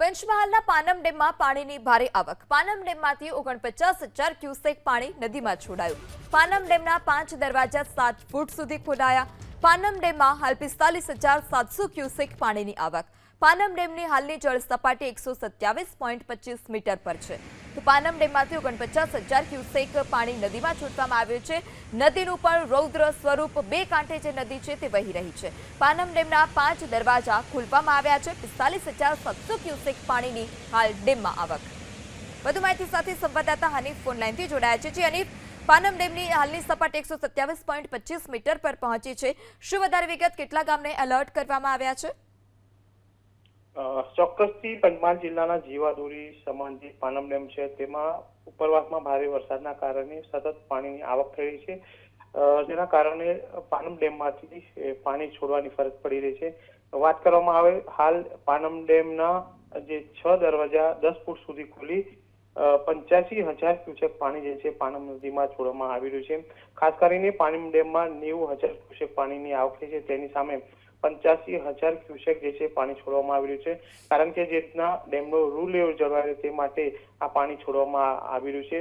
પંચમહાલના પાનમ ડેમમાં પાણીની ભારે આવક. પાનમ ડેમમાંથી 49,000 ક્યુસેક પાણી નદીમાં છોડાયું. પાનમ ડેમના 5 દરવાજા 7 ફૂટ સુધી ખોલાયા. પાનમ ડેમમાં હાલ 45,700 ક્યુસેક પાણીની આવક. પાનમ ડેમની હાલની જળ સપાટી 127.25 મીટર પર છે. તો પાનમ ડેમમાંથી 49,000 ક્યુસેક પાણી નદીમાં છોડવામાં આવ્યું છે. નદીનું પણ રૌદ્ર સ્વરૂપ બે કાંઠે જે નદી છે તે વહી રહી છે. પાનમ ડેમના 5 દરવાજા ખોલવામાં આવ્યા છે. 45,700 ક્યુસેક પાણીની હાલ ડેમમાં આવક. વધુ માહિતી સાથે સંવાદદાતા હનીફ ફોન લાઈનથી જોડાયા છે. જી હનીફ, પાનમ ડેમની હાલની સપાટી 127.25 મીટર પર પહોંચી છે. શું વધારે વિગત, કેટલા ગામને એલર્ટ કરવામાં આવ્યા છે? ચોક્કસથી પંચમહાલ જિલ્લાના જીવાદોરી સમાન જે પાનમ ડેમ છે તેમાં ઉપરવાસમાં ભારે વરસાદના કારણે સતત પાણીની આવક થઈ રહી છે, જેના કારણે પાનમ ડેમમાંથી પાણી છોડવાની ફરજ પડી રહી છે. વાત કરવામાં આવે, હાલ પાનમ ડેમના જે 6 દરવાજા 10 ફૂટ સુધી ખોલી 85,000 ક્યુસેક પાણી જે છે પાનમ નદીમાં છોડવામાં આવી રહ્યું છે. ખાસ કરીને પાનમ ડેમમાં 90,000 ક્યુસેક પાણીની આવક થઈ છે, તેની સામે 85,000 ક્યુસેક જે છે પાણી છોડવામાં આવી રહ્યું છે. કારણ કે જે રીતના ડેમનો રૂલ લેવલ જળવાય તે માટે આ પાણી છોડવામાં આવી રહ્યું છે.